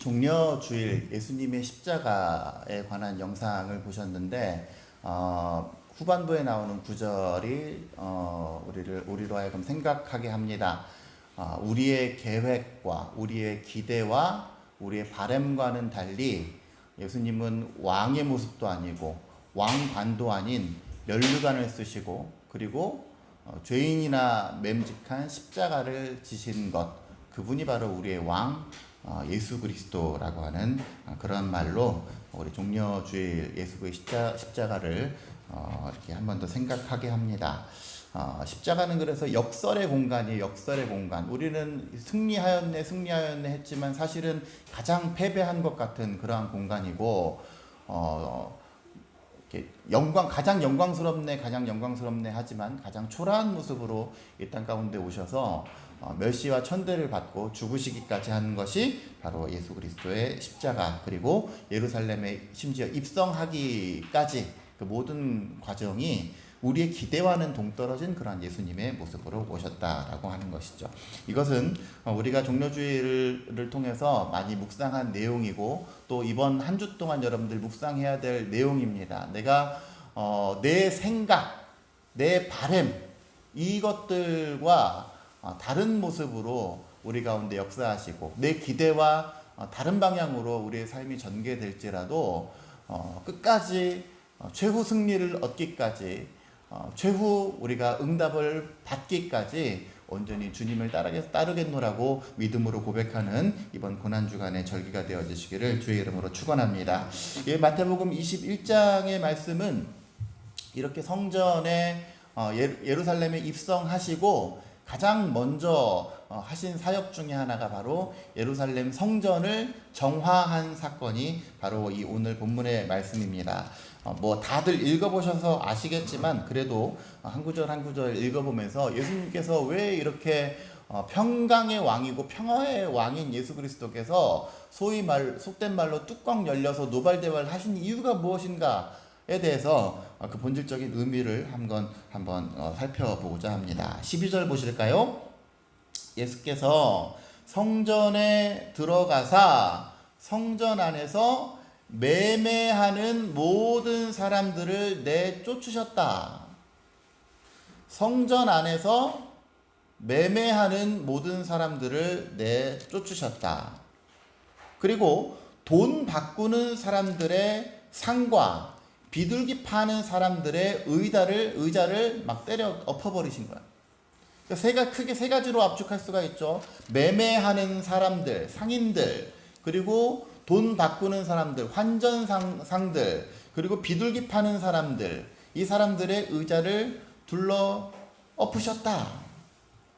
종려주일 예수님의 십자가에 관한 영상을 보셨는데 후반부에 나오는 구절이 우리로 하여금 생각하게 합니다. 우리의 계획과 우리의 기대와 우리의 바램과는 달리 예수님은 왕의 모습도 아니고 왕관도 아닌 면류관을 쓰시고 그리고 죄인이나 맴직한 십자가를 지신 것, 그분이 바로 우리의 왕 예수 그리스도라고 하는 그런 말로 우리 종려주일 예수의 십자가를 이렇게 한 번 더 생각하게 합니다. 십자가는 그래서 역설의 공간이에요. 역설의 공간. 우리는 승리하였네 했지만 사실은 가장 패배한 것 같은 그러한 공간이고 가장 영광스럽네 하지만 가장 초라한 모습으로 이 땅 가운데 오셔서 멸시와 천대를 받고 죽으시기까지 하는 것이 바로 예수 그리스도의 십자가, 그리고 예루살렘에 심지어 입성하기까지 그 모든 과정이 우리의 기대와는 동떨어진 그러한 예수님의 모습으로 오셨다라고 하는 것이죠. 이것은 우리가 종려주일을 통해서 많이 묵상한 내용이고 또 이번 한 주 동안 여러분들 묵상해야 될 내용입니다. 내가 내 생각, 내 바램 이것들과 다른 모습으로 우리 가운데 역사하시고 내 기대와 다른 방향으로 우리의 삶이 전개될지라도 끝까지 최후 승리를 얻기까지 최후 우리가 응답을 받기까지 온전히 주님을 따르겠노라고 믿음으로 고백하는 이번 고난주간의 절기가 되어주시기를 주의 이름으로 축원합니다. 마태복음 21장의 말씀은 이렇게 성전에 예루살렘에 입성하시고 가장 먼저 하신 사역 중에 하나가 바로 예루살렘 성전을 정화한 사건이 바로 이 오늘 본문의 말씀입니다. 다들 읽어보셔서 아시겠지만 그래도 한 구절 한 구절 읽어보면서 예수님께서 왜 이렇게 평강의 왕이고 평화의 왕인 예수 그리스도께서 속된 말로 뚜껑 열려서 노발대발 하신 이유가 무엇인가에 대해서 그 본질적인 의미를 한번 살펴보고자 합니다. 12절 보실까요? 예수께서 성전에 들어가사 성전 안에서 매매하는 모든 사람들을 내쫓으셨다. 성전 안에서 매매하는 모든 사람들을 내쫓으셨다. 그리고 돈 바꾸는 사람들의 상과 비둘기 파는 사람들의 의자를 막 때려 엎어버리신 거야. 크게 세 가지로 압축할 수가 있죠. 매매하는 사람들, 상인들, 그리고 돈 바꾸는 사람들, 환전상들, 그리고 비둘기 파는 사람들, 이 사람들의 의자를 둘러 엎으셨다.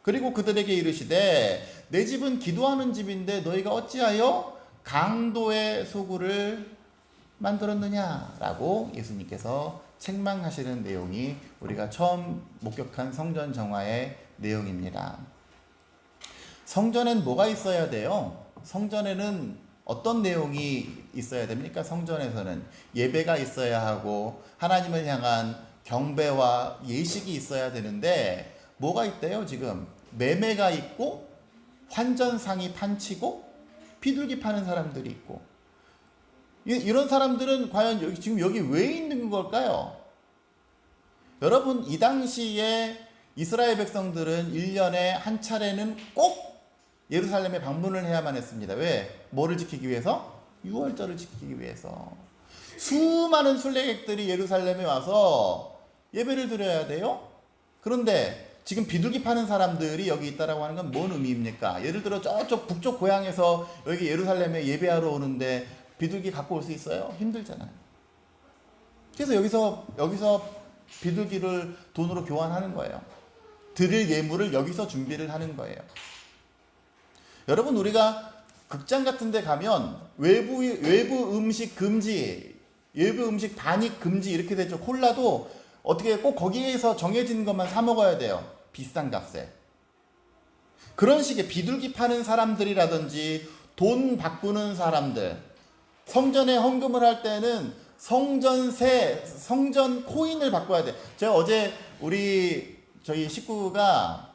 그리고 그들에게 이르시되 내 집은 기도하는 집인데 너희가 어찌하여 강도의 소굴을 만들었느냐라고 예수님께서 책망하시는 내용이 우리가 처음 목격한 성전 정화의 내용입니다. 성전엔 뭐가 있어야 돼요? 성전에는 어떤 내용이 있어야 됩니까? 성전에서는 예배가 있어야 하고 하나님을 향한 경배와 예식이 있어야 되는데 뭐가 있대요? 지금 매매가 있고 환전상이 판치고 비둘기 파는 사람들이 있고, 이런 사람들은 과연 지금 여기 왜 있는 걸까요? 여러분, 이 당시에 이스라엘 백성들은 1년에 한 차례는 꼭 예루살렘에 방문을 해야만 했습니다. 왜? 뭐를 지키기 위해서? 유월절을 지키기 위해서. 수많은 순례객들이 예루살렘에 와서 예배를 드려야 돼요. 그런데 지금 비둘기 파는 사람들이 여기 있다라고 하는 건 뭔 의미입니까? 예를 들어 저쪽 북쪽 고향에서 여기 예루살렘에 예배하러 오는데 비둘기 갖고 올 수 있어요? 힘들잖아요. 그래서 여기서 비둘기를 돈으로 교환하는 거예요. 드릴 예물을 여기서 준비를 하는 거예요. 여러분, 우리가 극장 같은 데 가면 외부 음식 금지, 외부 음식 반입 금지 이렇게 되죠. 콜라도 어떻게 꼭 거기에서 정해진 것만 사 먹어야 돼요. 비싼 값에. 그런 식의 비둘기 파는 사람들이라든지 돈 바꾸는 사람들, 성전에 헌금을 할 때는 성전세, 성전 코인을 바꿔야 돼. 제가 어제 저희 식구가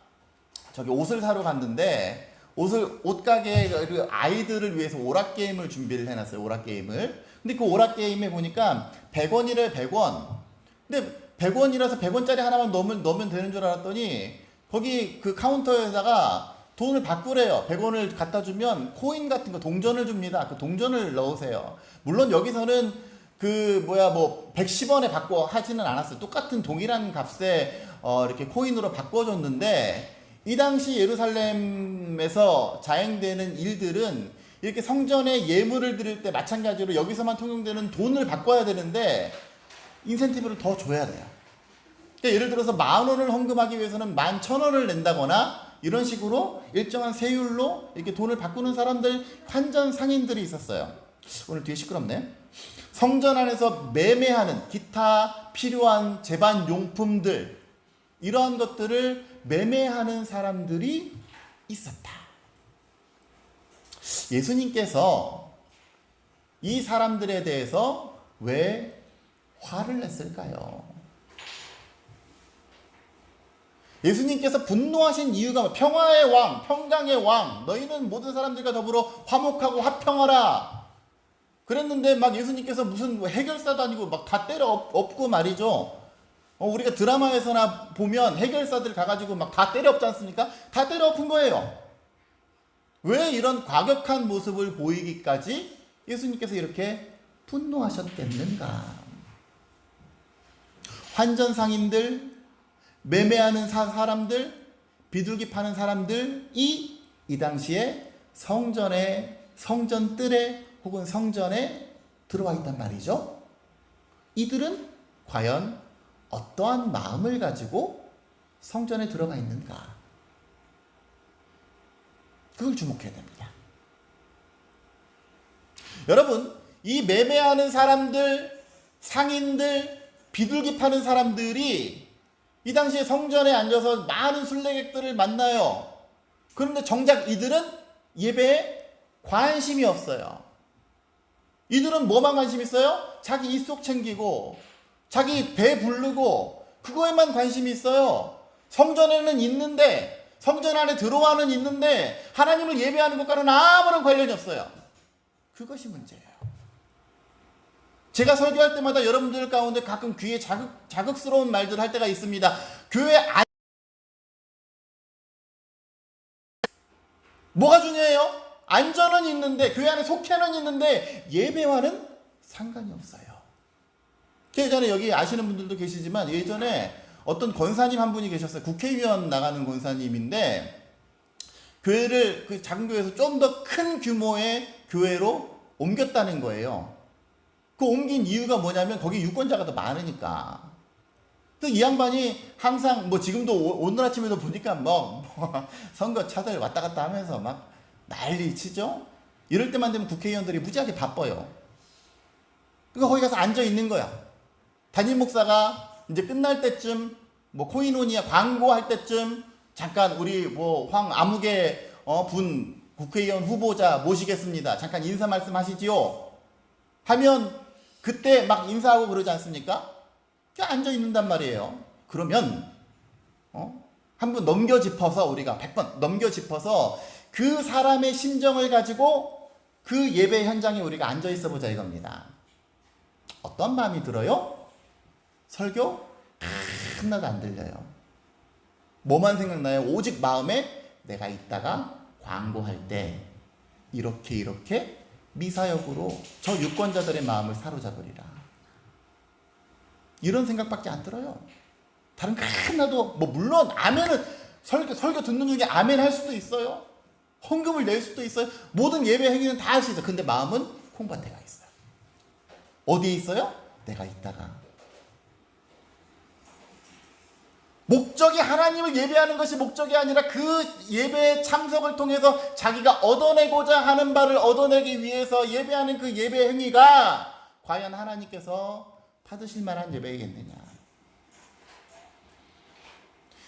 저기 옷을 사러 갔는데 옷가게 그 아이들을 위해서 오락 게임을 준비를 해놨어요. 오락 게임을. 근데 그 오락 게임에 보니까 100원이래 100원. 근데 100원이라서 100원짜리 하나만 넣으면 되는 줄 알았더니 거기 그 카운터에다가 돈을 바꾸래요. 100원을 갖다 주면 코인 같은 거 동전을 줍니다. 그 동전을 넣으세요. 물론 여기서는 그 뭐 110원에 바꿔 하지는 않았어요. 똑같은 동일한 값에 이렇게 코인으로 바꿔줬는데 이 당시 예루살렘에서 자행되는 일들은 이렇게 성전에 예물을 드릴 때 마찬가지로 여기서만 통용되는 돈을 바꿔야 되는데 인센티브를 더 줘야 돼요. 그러니까 예를 들어서 10,000원을 헌금하기 위해서는 11,000원을 낸다거나 이런 식으로 일정한 세율로 이렇게 돈을 바꾸는 사람들, 환전 상인들이 있었어요. 오늘 뒤에 시끄럽네. 성전 안에서 매매하는 기타 필요한 제반 용품들, 이러한 것들을 매매하는 사람들이 있었다. 예수님께서 이 사람들에 대해서 왜 화를 냈을까요? 예수님께서 분노하신 이유가 평화의 왕, 평강의 왕, 너희는 모든 사람들과 더불어 화목하고 화평하라 그랬는데 막 예수님께서 무슨 해결사도 아니고 막 다 때려 엎고 말이죠. 우리가 드라마에서나 보면 해결사들 가가지고 막 다 때려 엎지 않습니까? 다 때려 엎은 거예요. 왜 이런 과격한 모습을 보이기까지 예수님께서 이렇게 분노하셨겠는가? 환전상인들, 매매하는 사람들, 비둘기 파는 사람들이 이 당시에 성전 뜰에 혹은 성전에 들어와 있단 말이죠. 이들은 과연 어떠한 마음을 가지고 성전에 들어가 있는가? 그걸 주목해야 됩니다. 여러분, 이 매매하는 사람들, 상인들, 비둘기 파는 사람들이 이 당시에 성전에 앉아서 많은 순례객들을 만나요. 그런데 정작 이들은 예배에 관심이 없어요. 이들은 뭐만 관심 있어요? 자기 입속 챙기고 자기 배 부르고 그거에만 관심이 있어요. 성전에는 있는데, 성전 안에 들어와는 있는데 하나님을 예배하는 것과는 아무런 관련이 없어요. 그것이 문제예요. 제가 설교할 때마다 여러분들 가운데 가끔 귀에 자극스러운 말들을 할 때가 있습니다. 교회 안 뭐가 중요해요? 안전은 있는데, 교회 안에 속해는 있는데 예배와는 상관이 없어요. 예전에 여기 아시는 분들도 계시지만 예전에 어떤 권사님 한 분이 계셨어요. 국회의원 나가는 권사님인데 교회를 그 작은 교회에서 좀 더 큰 규모의 교회로 옮겼다는 거예요. 그 옮긴 이유가 뭐냐면 거기 유권자가 더 많으니까. 이 양반이 항상 뭐 지금도 오늘 아침에도 보니까 뭐 선거 차들 왔다 갔다 하면서 막 난리 치죠. 이럴 때만 되면 국회의원들이 무지하게 바빠요. 그러니까 거기 가서 앉아 있는 거야. 담임 목사가 이제 끝날 때쯤 뭐 코인오니아 광고할 때쯤 잠깐 우리 뭐 황아무개 분 국회의원 후보자 모시겠습니다. 잠깐 인사 말씀하시지요. 하면 그때 막 인사하고 그러지 않습니까? 그냥 앉아 있는단 말이에요. 그러면 한번 넘겨 짚어서 우리가 100번 넘겨 짚어서 그 사람의 심정을 가지고 그 예배 현장에 우리가 앉아 있어 보자 이겁니다. 어떤 마음이 들어요? 설교 하나도 안 들려요. 뭐만 생각나요? 오직 마음에 내가 이따가 광고할 때 이렇게 미사역으로 저 유권자들의 마음을 사로잡으리라. 이런 생각밖에 안 들어요. 다른 거 하나도 뭐 물론 아멘은 설교 듣는 중에 아멘 할 수도 있어요. 헌금을 낼 수도 있어요. 모든 예배 행위는 다 할 수 있어요. 근데 마음은 콩밭에 가 있어요. 어디에 있어요? 내가 이따가. 목적이 하나님을 예배하는 것이 목적이 아니라 그 예배의 참석을 통해서 자기가 얻어내고자 하는 바를 얻어내기 위해서 예배하는 그 예배 행위가 과연 하나님께서 받으실 만한 예배이겠느냐.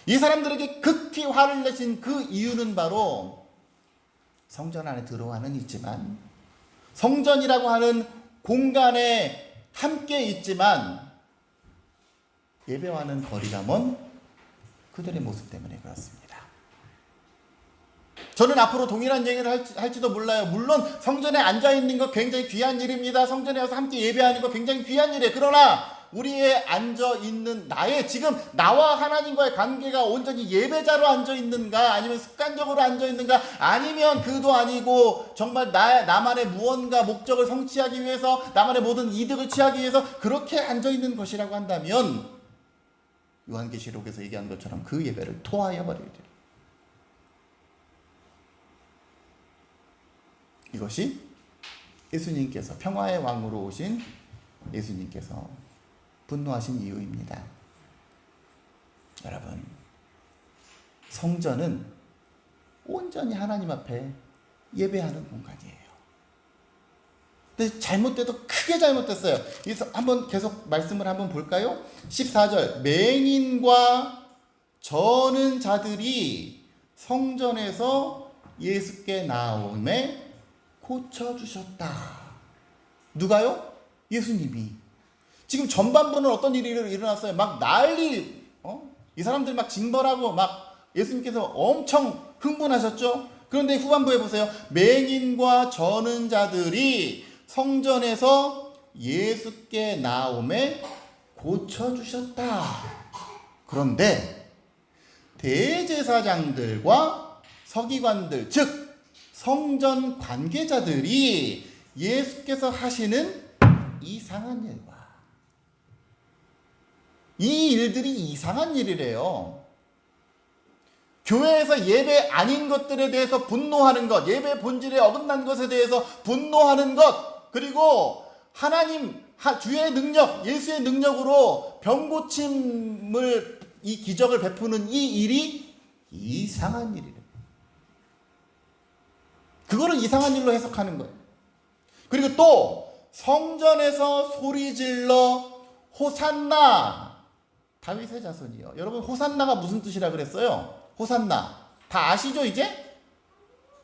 이 사람들에게 극히 화를 내신 그 이유는 바로 성전 안에 들어와는 있지만 성전이라고 하는 공간에 함께 있지만 예배와는 거리가 먼 그들의 모습 때문에 그렇습니다. 저는 앞으로 동일한 얘기를 할지도 몰라요. 물론 성전에 앉아있는 거 굉장히 귀한 일입니다. 성전에 와서 함께 예배하는 거 굉장히 귀한 일이에요. 그러나 우리의 앉아있는 나의 나와 하나님과의 관계가 온전히 예배자로 앉아있는가, 아니면 습관적으로 앉아있는가, 아니면 그도 아니고 정말 나만의 무언가 목적을 성취하기 위해서, 나만의 모든 이득을 취하기 위해서 그렇게 앉아있는 것이라고 한다면 요한계시록에서 얘기한 것처럼 그 예배를 토하여 버리리라. 이것이 예수님께서, 평화의 왕으로 오신 예수님께서 분노하신 이유입니다. 여러분, 성전은 온전히 하나님 앞에 예배하는 공간이에요. 근데 잘못돼도 크게 잘못됐어요. 그래서 한번 계속 말씀을 한번 볼까요? 14절, 맹인과 저는 자들이 성전에서 예수께 나오매 고쳐주셨다. 누가요? 예수님이. 지금 전반부는 어떤 일이 일어났어요? 막 난리, 이 사람들 막 징벌하고 막 예수님께서 엄청 흥분하셨죠? 그런데 후반부에 보세요. 맹인과 저는 자들이 성전에서 예수께 나오매 고쳐주셨다. 그런데 대제사장들과 서기관들, 즉 성전 관계자들이 예수께서 하시는 이상한 일과, 이 일들이 이상한 일이래요. 교회에서 예배 아닌 것들에 대해서 분노하는 것, 예배 본질에 어긋난 것에 대해서 분노하는 것, 그리고 하나님, 주의 능력, 예수의 능력으로 병고침을, 이 기적을 베푸는 이 일이 이상한 일이래요. 그거를 이상한 일로 해석하는 거예요. 그리고 또 성전에서 소리질러 호산나, 다윗의 자손이요. 여러분, 호산나가 무슨 뜻이라 그랬어요? 호산나 다 아시죠? 이제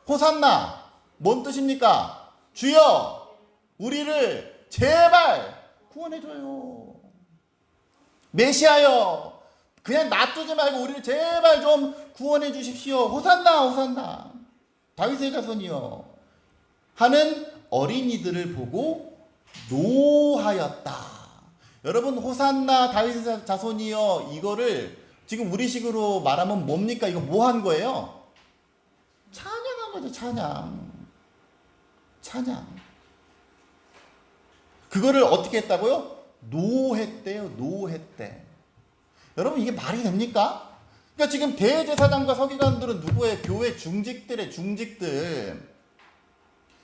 호산나 뭔 뜻입니까? 주여 우리를 제발 구원해줘요. 메시아여, 그냥 놔두지 말고 우리를 제발 좀 구원해 주십시오. 호산나 호산나, 다윗의 자손이요 하는 어린이들을 보고 노하였다. 여러분, 호산나 다윗의 자손이여, 이거를 지금 우리식으로 말하면 뭡니까? 이거 뭐 한 거예요? 찬양한 거죠. 찬양. 그거를 어떻게 했다고요? 노했대요. 노했대. 여러분, 이게 말이 됩니까? 그러니까 지금 대제사장과 서기관들은 누구예요? 교회 중직들.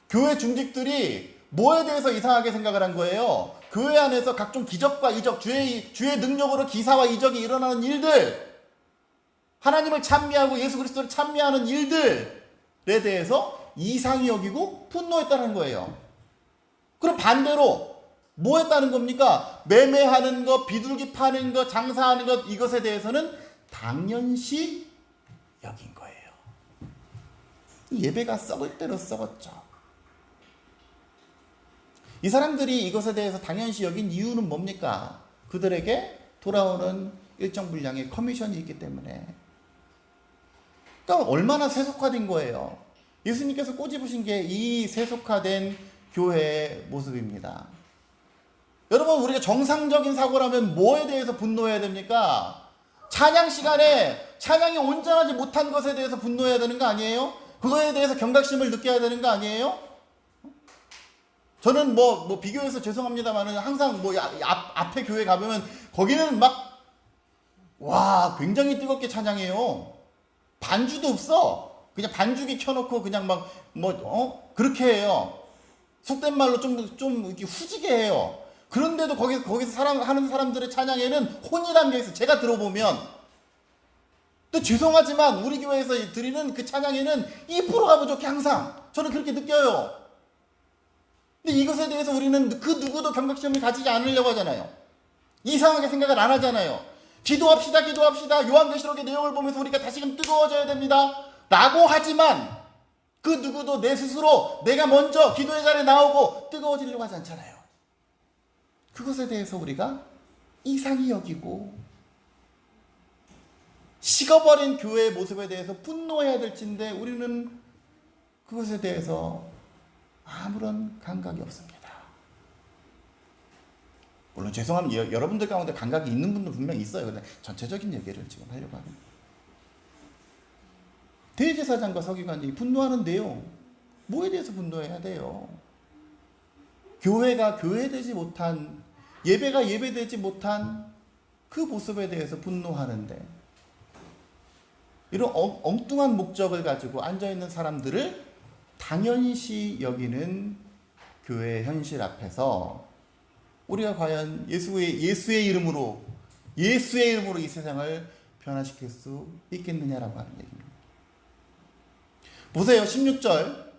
교회 중직들이 뭐에 대해서 이상하게 생각을 한 거예요? 교회 안에서 각종 기적과 이적, 주의 능력으로 기사와 이적이 일어나는 일들, 하나님을 찬미하고 예수 그리스도를 찬미하는 일들에 대해서 이상히 여기고 분노했다는 거예요. 그럼 반대로 뭐 했다는 겁니까? 매매하는 것, 비둘기 파는 것, 장사하는 것, 이것에 대해서는 당연시 여긴 거예요. 예배가 썩을 대로 썩었죠. 이 사람들이 이것에 대해서 당연시 여긴 이유는 뭡니까? 그들에게 돌아오는 일정 분량의 커미션이 있기 때문에. 그러니까 얼마나 세속화된 거예요. 예수님께서 꼬집으신 게 이 세속화된 교회의 모습입니다. 여러분, 우리가 정상적인 사고라면 뭐에 대해서 분노해야 됩니까? 찬양 시간에 찬양이 온전하지 못한 것에 대해서 분노해야 되는 거 아니에요? 그거에 대해서 경각심을 느껴야 되는 거 아니에요? 저는 뭐 비교해서 죄송합니다만은 항상 앞에 교회 가보면 거기는 와, 굉장히 뜨겁게 찬양해요. 반주도 없어. 그냥 반주기 켜놓고 그냥 그렇게 해요. 속된 말로 좀 이렇게 후지게 해요. 그런데도 거기서 하는 사람들의 찬양에는 혼이 담겨 있어. 제가 들어보면. 또 죄송하지만 우리 교회에서 드리는 그 찬양에는 2%가 부족해, 항상. 저는 그렇게 느껴요. 근데 이것에 대해서 우리는 그 누구도 경각심을 가지지 않으려고 하잖아요. 이상하게 생각을 안 하잖아요. 기도합시다. 요한계시록의 내용을 보면서 우리가 다시금 뜨거워져야 됩니다 라고 하지만 그 누구도 내 스스로 내가 먼저 기도의 자리에 나오고 뜨거워지려고 하지 않잖아요. 그것에 대해서 우리가 이상히 여기고 식어버린 교회의 모습에 대해서 분노해야 될진데 우리는 그것에 대해서 아무런 감각이 없습니다. 물론 죄송하면 여러분들 가운데 감각이 있는 분도 분명히 있어요. 근데 전체적인 얘기를 지금 하려고 합니다. 대제사장과 서기관이 분노하는 내용, 뭐에 대해서 분노해야 돼요? 교회가 교회되지 못한, 예배가 예배되지 못한 그 모습에 대해서 분노하는데, 이런 엉뚱한 목적을 가지고 앉아있는 사람들을 당연시 여기는 교회의 현실 앞에서 우리가 과연 예수의 이름으로 이 세상을 변화시킬 수 있겠느냐라고 하는 얘기입니다. 보세요. 16절.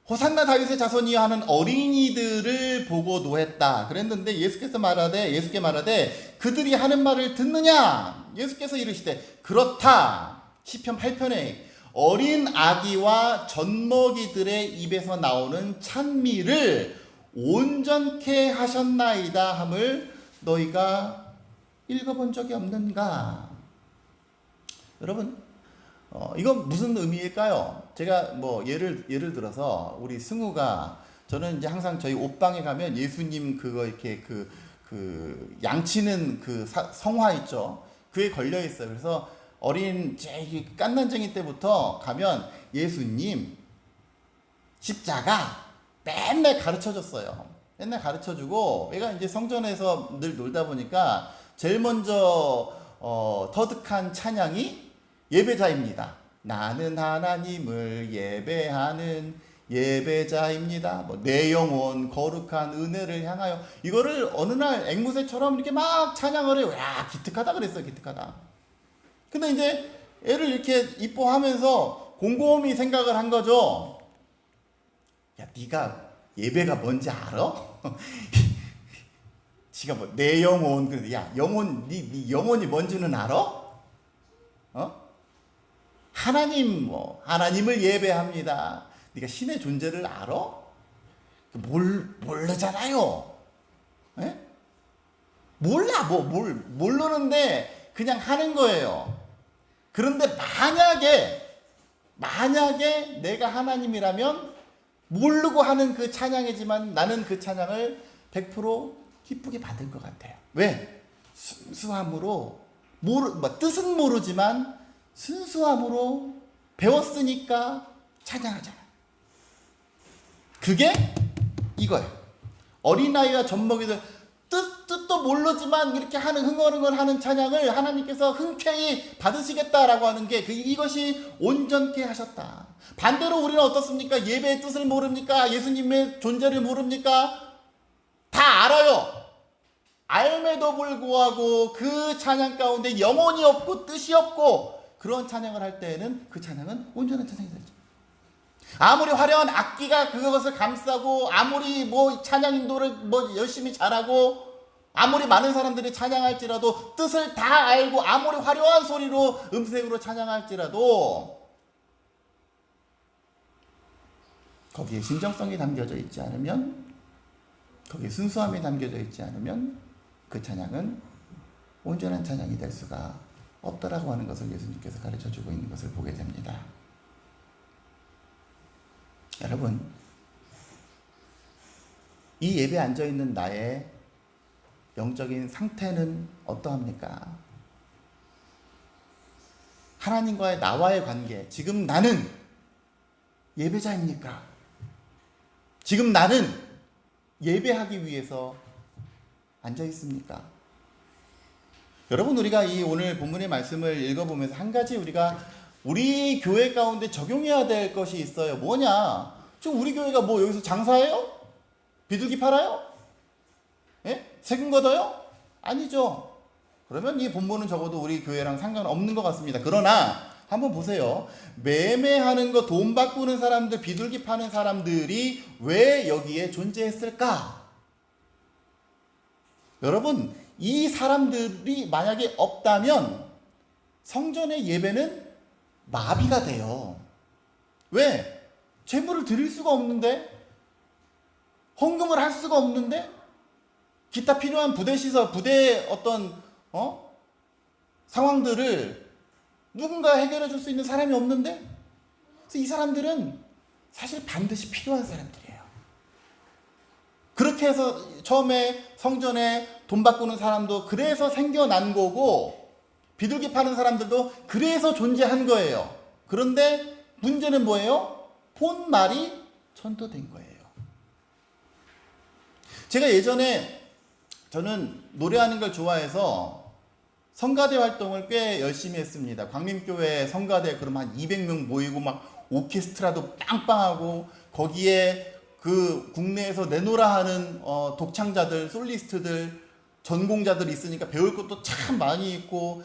호산나 다윗의 자손이여 하는 어린이들을 보고 노했다. 그랬는데 예수께 말하되 그들이 하는 말을 듣느냐? 예수께서 이르시되 그렇다. 시편 8편에 어린 아기와 젖먹이들의 입에서 나오는 찬미를 온전케 하셨나이다 함을 너희가 읽어본 적이 없는가? 여러분, 이건 무슨 의미일까요? 제가 뭐 예를 들어서 우리 승우가, 저는 이제 항상 저희 옷방에 가면 예수님 그거 이렇게 그 양치는 그 성화 있죠. 그게 걸려 있어요. 그래서 어린 깐난쟁이 때부터 가면 예수님 십자가 맨날 가르쳐 줬어요. 맨날 가르쳐 주고, 얘가 이제 성전에서 늘 놀다 보니까 제일 먼저 터득한 찬양이 예배자입니다. 나는 하나님을 예배하는 예배자입니다. 뭐 내 영혼 거룩한 은혜를 향하여, 이거를 어느 날 앵무새처럼 이렇게 막 찬양을 해요. 야, 기특하다 그랬어요. 기특하다. 근데 이제 애를 이렇게 이뻐하면서 곰곰이 생각을 한 거죠. 야, 네가 예배가 뭔지 알아? 지가 뭐 내 영혼, 그런데 야, 영혼, 네 영혼이 뭔지는 알아? 하나님을 예배합니다. 네가 신의 존재를 알아? 모르잖아요. 에? 몰라. 모르는데 그냥 하는 거예요. 그런데 만약에 내가 하나님이라면 모르고 하는 그 찬양이지만 나는 그 찬양을 100% 기쁘게 받을 것 같아요. 왜? 순수함으로, 뜻은 모르지만 순수함으로 배웠으니까 찬양하잖아. 그게 이거예요. 어린아이와 젖먹이들 뜻도 모르지만 이렇게 흥얼흥얼하는 찬양을 하나님께서 흔쾌히 받으시겠다라고 하는 게 이것이 온전케 하셨다. 반대로 우리는 어떻습니까? 예배의 뜻을 모릅니까? 예수님의 존재를 모릅니까? 다 알아요. 알매도 불구하고 그 찬양 가운데 영혼이 없고 뜻이 없고 그런 찬양을 할 때에는 그 찬양은 온전한 찬양이 되죠. 아무리 화려한 악기가 그것을 감싸고, 아무리 찬양 인도를 열심히 잘하고, 아무리 많은 사람들이 찬양할지라도, 뜻을 다 알고 아무리 화려한 소리로 음색으로 찬양할지라도 거기에 진정성이 담겨져 있지 않으면, 거기에 순수함이 담겨져 있지 않으면 그 찬양은 온전한 찬양이 될 수가 없다라고 하는 것을 예수님께서 가르쳐주고 있는 것을 보게 됩니다. 여러분, 이 예배에 앉아있는 나의 영적인 상태는 어떠합니까? 하나님과의 나와의 관계, 지금 나는 예배자입니까? 지금 나는 예배하기 위해서 앉아있습니까? 여러분, 우리가 이 오늘 본문의 말씀을 읽어보면서 한 가지 우리 교회 가운데 적용해야 될 것이 있어요. 뭐냐? 지금 우리 교회가 여기서 장사해요? 비둘기 팔아요? 예? 세금 걷어요? 아니죠. 그러면 이 본문은 적어도 우리 교회랑 상관없는 것 같습니다. 그러나 한번 보세요. 매매하는 거, 돈 바꾸는 사람들, 비둘기 파는 사람들이 왜 여기에 존재했을까? 여러분, 이 사람들이 만약에 없다면 성전의 예배는 마비가 돼요. 왜? 제물을 드릴 수가 없는데, 헌금을 할 수가 없는데, 기타 필요한 부대의 어떤 상황들을 누군가 해결해 줄 수 있는 사람이 없는데, 그래서 이 사람들은 사실 반드시 필요한 사람들이에요. 그렇게 해서 처음에 성전에 돈 바꾸는 사람도 그래서 생겨난 거고, 비둘기 파는 사람들도 그래서 존재한 거예요. 그런데 문제는 뭐예요? 본말이 전도된 거예요. 제가 예전에 저는 노래하는 걸 좋아해서 성가대 활동을 꽤 열심히 했습니다. 광림교회 성가대 그러면 한 200명 모이고 막 오케스트라도 빵빵하고, 거기에 그 국내에서 내노라 하는 독창자들, 솔리스트들, 전공자들 있으니까 배울 것도 참 많이 있고,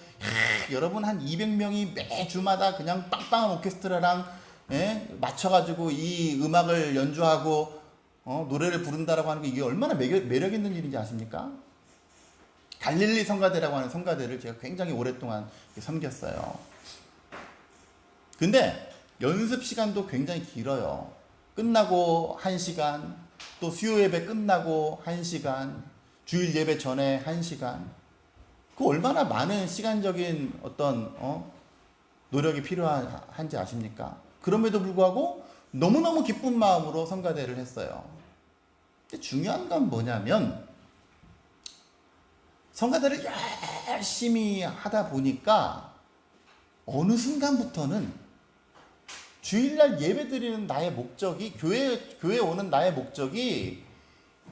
여러분 한 200명이 매주마다 그냥 빵빵한 오케스트라랑 맞춰가지고 이 음악을 연주하고 노래를 부른다라고 하는 게 이게 얼마나 매력 있는 일인지 아십니까? 갈릴리 성가대라고 하는 성가대를 제가 굉장히 오랫동안 섬겼어요. 근데 연습 시간도 굉장히 길어요. 끝나고 1시간, 또 수요 예배 끝나고 1시간, 주일 예배 전에 1시간. 그 얼마나 많은 시간적인 어떤 노력이 필요한지 아십니까? 그럼에도 불구하고 너무너무 기쁜 마음으로 성가대를 했어요. 근데 중요한 건 뭐냐면, 성가대를 열심히 하다 보니까 어느 순간부터는 주일날 예배 드리는 나의 목적이, 교회 오는 나의 목적이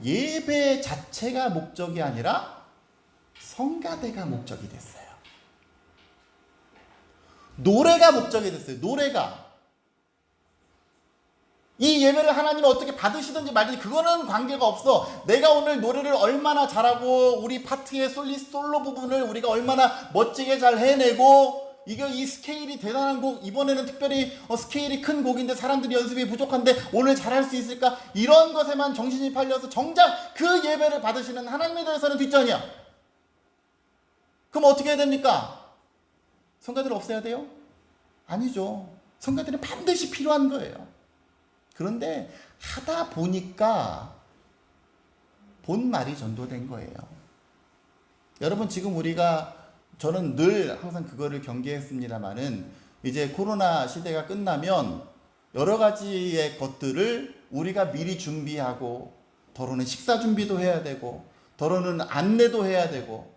예배 자체가 목적이 아니라 성가대가 목적이 됐어요. 노래가 목적이 됐어요. 노래가. 이 예배를 하나님이 어떻게 받으시든지 말든지 그거는 관계가 없어. 내가 오늘 노래를 얼마나 잘하고, 우리 파트의 솔로 부분을 우리가 얼마나 멋지게 잘 해내고, 이 스케일이 대단한 곡, 이번에는 특별히 스케일이 큰 곡인데 사람들이 연습이 부족한데 오늘 잘할 수 있을까? 이런 것에만 정신이 팔려서 정작 그 예배를 받으시는 하나님에 대해서는 뒷전이야. 그럼 어떻게 해야 됩니까? 성가대를 없애야 돼요? 아니죠. 성가대는 반드시 필요한 거예요. 그런데 하다 보니까 본말이 전도된 거예요. 여러분, 지금 저는 늘 항상 그거를 경계했습니다만은, 이제 코로나 시대가 끝나면 여러 가지의 것들을 우리가 미리 준비하고, 더러는 식사 준비도 해야 되고, 더러는 안내도 해야 되고,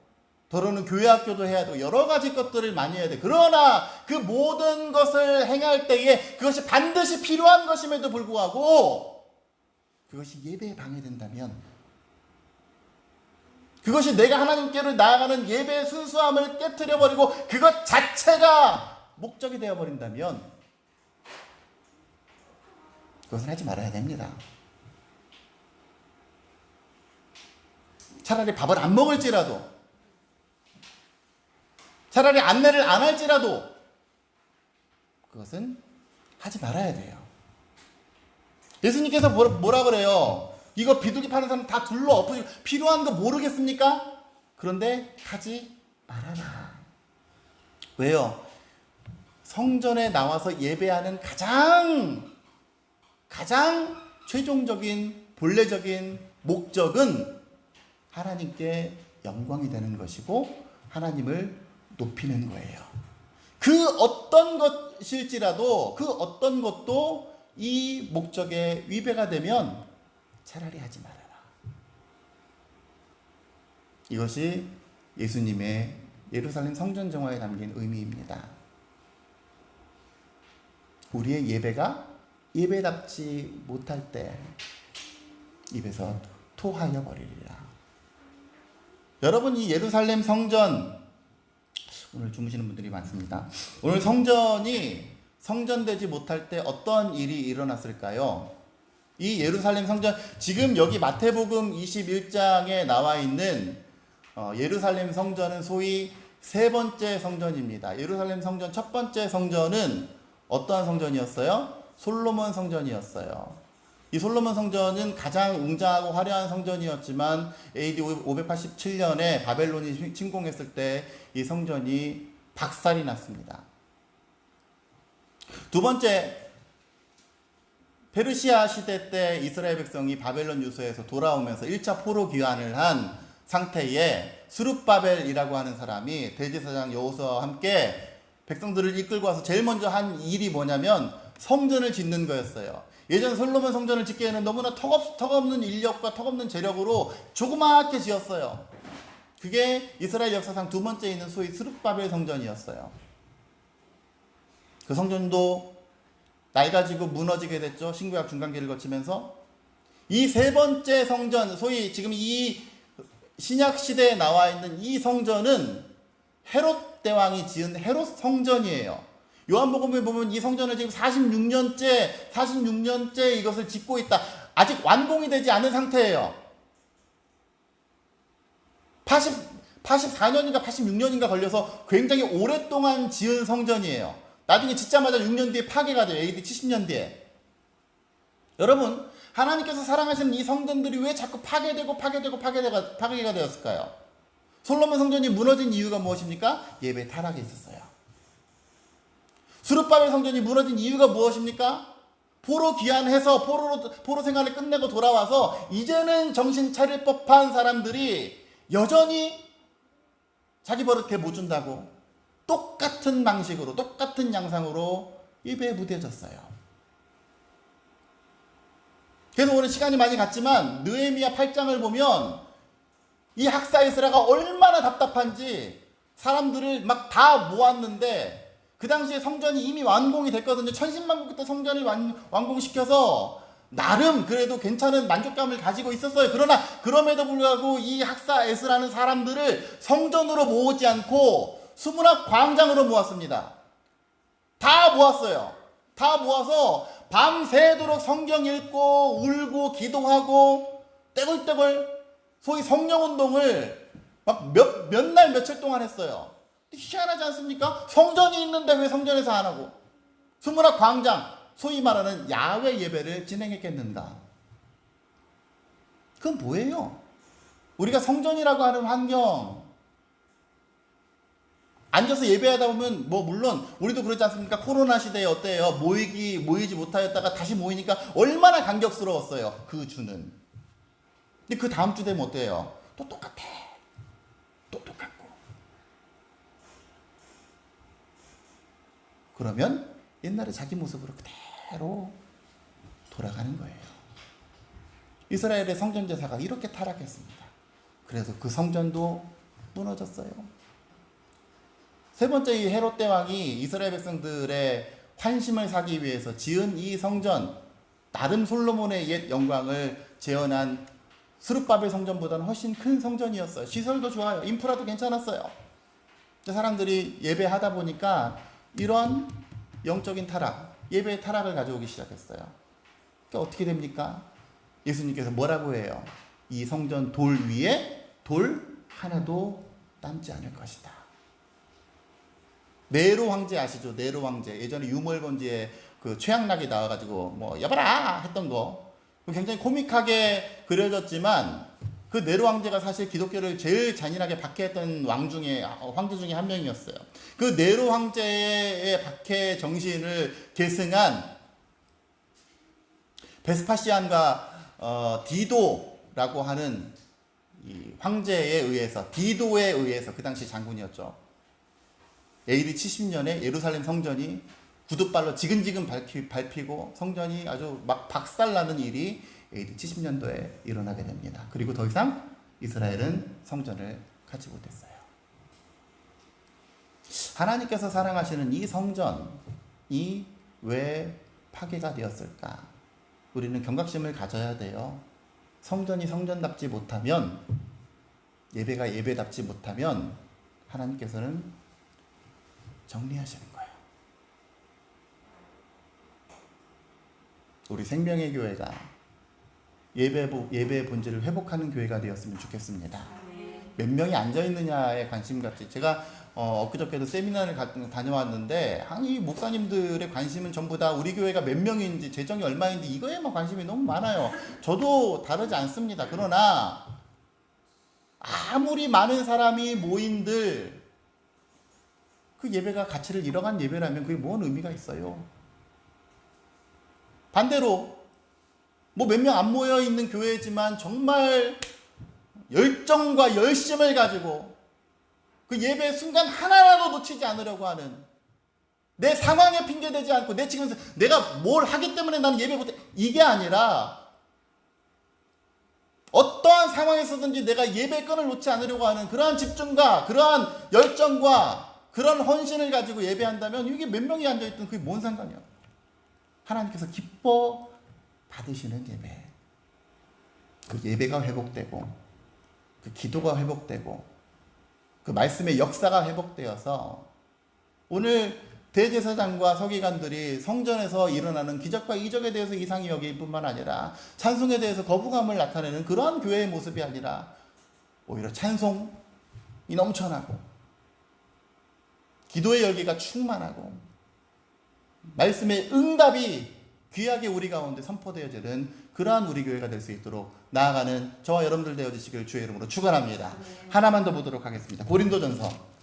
더러는 교회 학교도 해야 되고, 여러 가지 것들을 많이 해야 돼. 그러나 그 모든 것을 행할 때에 그것이 반드시 필요한 것임에도 불구하고 그것이 예배에 방해된다면, 그것이 내가 하나님께로 나아가는 예배의 순수함을 깨트려버리고 그것 자체가 목적이 되어버린다면 그것은 하지 말아야 됩니다. 차라리 밥을 안 먹을지라도, 차라리 안내를 안 할지라도 그것은 하지 말아야 돼요. 예수님께서 뭐라 그래요? 이거 비둘기 파는 사람 다 둘러 엎으시고 필요한 거 모르겠습니까? 그런데 하지 말아라. 왜요? 성전에 나와서 예배하는 가장 최종적인 본래적인 목적은 하나님께 영광이 되는 것이고 하나님을 높이는 거예요. 그 어떤 것일지라도, 그 어떤 것도 이 목적에 위배가 되면 차라리 하지 말아라. 이것이 예수님의 예루살렘 성전 정화에 담긴 의미입니다. 우리의 예배가 예배답지 못할 때 입에서 토하여 버리리라. 여러분, 이 예루살렘 성전, 오늘 주무시는 분들이 많습니다. 오늘 성전이 성전되지 못할 때 어떤 일이 일어났을까요? 이 예루살렘 성전, 지금 여기 마태복음 21장에 나와 있는 예루살렘 성전은 소위 세 번째 성전입니다. 예루살렘 성전 첫 번째 성전은 어떠한 성전이었어요? 솔로몬 성전이었어요. 이 솔로몬 성전은 가장 웅장하고 화려한 성전이었지만 AD 587년에 바벨론이 침공했을 때 이 성전이 박살이 났습니다. 두 번째, 페르시아 시대 때 이스라엘 백성이 바벨론 유수에서 돌아오면서 1차 포로 귀환을 한 상태에 스룹바벨이라고 하는 사람이 대제사장 여호수아와 함께 백성들을 이끌고 와서 제일 먼저 한 일이 뭐냐면 성전을 짓는 거였어요. 예전 솔로몬 성전을 짓기에는 너무나 턱없는 인력과 턱없는 재력으로 조그맣게 지었어요. 그게 이스라엘 역사상 두 번째 있는 소위 스룹바벨 성전이었어요. 그 성전도 낡아지고 무너지게 됐죠. 신구약 중간기를 거치면서. 이 세 번째 성전, 소위 지금 이 신약 시대에 나와 있는 이 성전은 헤롯 대왕이 지은 헤롯 성전이에요. 요한복음에 보면 이 성전을 지금 46년째 이것을 짓고 있다. 아직 완공이 되지 않은 상태예요. 84년인가 86년인가 걸려서 굉장히 오랫동안 지은 성전이에요. 나중에 짓자마자 6년 뒤에 파괴가 돼요. AD 70년 뒤에. 여러분, 하나님께서 사랑하시는 이 성전들이 왜 자꾸 파괴가 되었을까요? 솔로몬 성전이 무너진 이유가 무엇입니까? 예배 타락이 있었어요. 스룹바벨 성전이 무너진 이유가 무엇입니까? 포로 귀환해서 포로 생활을 끝내고 돌아와서 이제는 정신 차릴 법한 사람들이 여전히 자기 버릇에 못 준다고 똑같은 방식으로 똑같은 양상으로 예배에 무뎌졌어요. 그래서 오늘 시간이 많이 갔지만 느헤미야 8장을 보면 이 학사 에스라가 얼마나 답답한지 사람들을 막 다 모았는데 그 당시에 성전이 이미 완공이 됐거든요. 천신만고 때 성전을 완공시켜서 나름 그래도 괜찮은 만족감을 가지고 있었어요. 그러나 그럼에도 불구하고 이 학사 에스라는 사람들을 성전으로 모으지 않고 수문학 광장으로 모았습니다. 다 모았어요. 다 모아서 밤새도록 성경 읽고 울고 기도하고 떼굴떼굴 소위 성령운동을 막 몇 날 며칠 동안 했어요. 희한하지 않습니까? 성전이 있는데 왜 성전에서 안 하고 수문학 광장 소위 말하는 야외 예배를 진행했겠는가? 그건 뭐예요? 우리가 성전이라고 하는 환경 앉아서 예배하다 보면 뭐 물론 우리도 그렇지 않습니까? 코로나 시대에 어때요? 모이지 못하였다가 다시 모이니까 얼마나 감격스러웠어요. 그 주는. 근데 그 다음 주 되면 어때요? 또 똑같아. 또 똑같고. 그러면 옛날에 자기 모습으로 그대로 돌아가는 거예요. 이스라엘의 성전 제사가 이렇게 타락했습니다. 그래서 그 성전도 무너졌어요. 세 번째 이 헤롯 대왕이 이스라엘 백성들의 환심을 사기 위해서 지은 이 성전, 나름 솔로몬의 옛 영광을 재현한 스룹바벨 성전보다는 훨씬 큰 성전이었어요. 시설도 좋아요. 인프라도 괜찮았어요. 사람들이 예배하다 보니까 이런 영적인 타락, 예배의 타락을 가져오기 시작했어요. 그러니까 어떻게 됩니까? 예수님께서 뭐라고 해요? 이 성전 돌 위에 돌 하나도 남지 않을 것이다. 네로 황제 아시죠? 네로 황제. 예전에 유물번지에 그 최양락이 나와가지고 뭐 여봐라 했던 거. 굉장히 코믹하게 그려졌지만 그 네로 황제가 사실 기독교를 제일 잔인하게 박해했던 황제 중에 한 명이었어요. 그 네로 황제의 박해 정신을 계승한 베스파시안과 디도라고 하는 이 황제에 의해서 디도에 의해서 그 당시 장군이었죠. AD 70년에 예루살렘 성전이 구둣발로 지근지근 밟히고 성전이 아주 막 박살나는 일이 AD 70년도에 일어나게 됩니다. 그리고 더 이상 이스라엘은 성전을 갖지 못했어요. 하나님께서 사랑하시는 이 성전이 왜 파괴가 되었을까? 우리는 경각심을 가져야 돼요. 성전이 성전답지 못하면, 예배가 예배답지 못하면 하나님께서는 정리하시는 거예요. 우리 생명의 교회가 예배의 본질을 회복하는 교회가 되었으면 좋겠습니다. 몇 명이 앉아있느냐에 관심 갖지. 제가 엊그저께도 세미나를 다녀왔는데 이 목사님들의 관심은 전부 다 우리 교회가 몇 명인지 재정이 얼마인지 이거에만 관심이 너무 많아요. 저도 다르지 않습니다. 그러나 아무리 많은 사람이 모인들 그 예배가 가치를 잃어간 예배라면 그게 뭔 의미가 있어요? 반대로 뭐 몇 명 안 모여 있는 교회지만 정말 열정과 열심을 가지고 그 예배 순간 하나라도 놓치지 않으려고 하는 내 상황에 핑계대지 않고 내 지금 내가 뭘 하기 때문에 나는 예배 못해, 이게 아니라 어떠한 상황에서든지 내가 예배 끈을 놓지 않으려고 하는 그러한 집중과 그러한 열정과 그런 헌신을 가지고 예배한다면 이게 몇 명이 앉아있든 그게 뭔 상관이야. 하나님께서 기뻐 받으시는 예배, 그 예배가 회복되고 그 기도가 회복되고 그 말씀의 역사가 회복되어서 오늘 대제사장과 서기관들이 성전에서 일어나는 기적과 이적에 대해서 이상히 여길 뿐만 아니라 찬송에 대해서 거부감을 나타내는 그러한 교회의 모습이 아니라 오히려 찬송이 넘쳐나고 기도의 열기가 충만하고 말씀의 응답이 귀하게 우리 가운데 선포되어지는 그러한 우리 교회가 될 수 있도록 나아가는 저와 여러분들 되어주시길 주의 이름으로 축원합니다. 하나만 더 보도록 하겠습니다. 고린도전서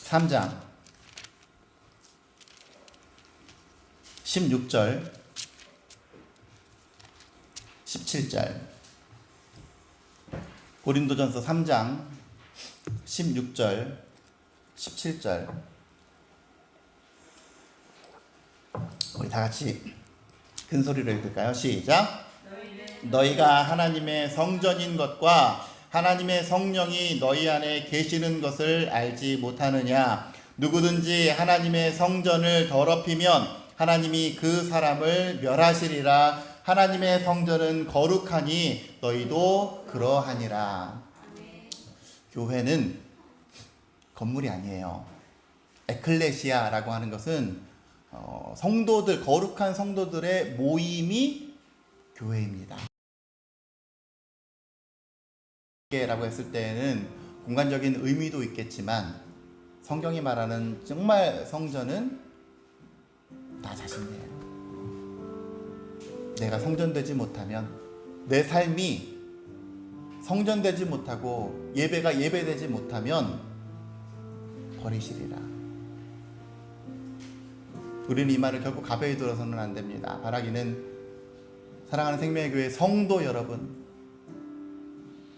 3장 16절 17절 고린도전서 3장 16절 17절 우리 다 같이 큰 소리로 읽을까요? 시작. 너희가 하나님의 성전인 것과 하나님의 성령이 너희 안에 계시는 것을 알지 못하느냐? 누구든지 하나님의 성전을 더럽히면 하나님이 그 사람을 멸하시리라. 하나님의 성전은 거룩하니 너희도 그러하니라. 교회는 건물이 아니에요. 에클레시아라고 하는 것은 성도들, 거룩한 성도들의 모임이 교회입니다. 라고 했을 때는 공간적인 의미도 있겠지만 성경이 말하는 정말 성전은 나 자신이에요. 내가 성전되지 못하면, 내 삶이 성전되지 못하고 예배가 예배되지 못하면 버리시리라. 우리는 이 말을 결코 가벼이 들어서는 안 됩니다. 바라기는 사랑하는 생명의 교회 성도 여러분,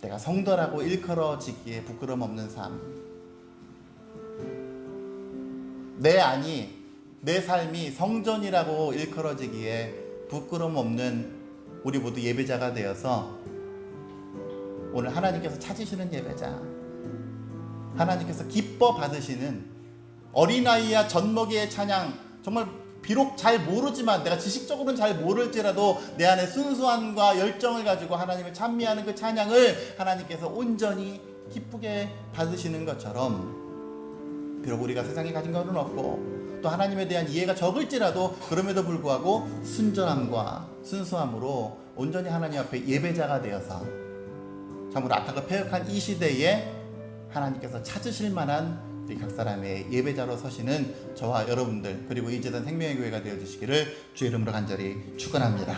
내가 성도라고 일컬어지기에 부끄럼 없는 삶, 내 삶이 성전이라고 일컬어지기에 부끄럼 없는 우리 모두 예배자가 되어서 오늘 하나님께서 찾으시는 예배자, 하나님께서 기뻐 받으시는 어린아이야 젖먹이의 찬양, 정말 비록 잘 모르지만, 내가 지식적으로는 잘 모를지라도 내 안에 순수함과 열정을 가지고 하나님을 찬미하는 그 찬양을 하나님께서 온전히 기쁘게 받으시는 것처럼, 비록 우리가 세상에 가진 것은 없고 또 하나님에 대한 이해가 적을지라도 그럼에도 불구하고 순전함과 순수함으로 온전히 하나님 앞에 예배자가 되어서 참으로 악하고 패역한 이 시대에 하나님께서 찾으실 만한 우리 각 사람의 예배자로 서시는 저와 여러분들, 그리고 이 재단 생명의 교회가 되어주시기를 주의 이름으로 간절히 축원합니다.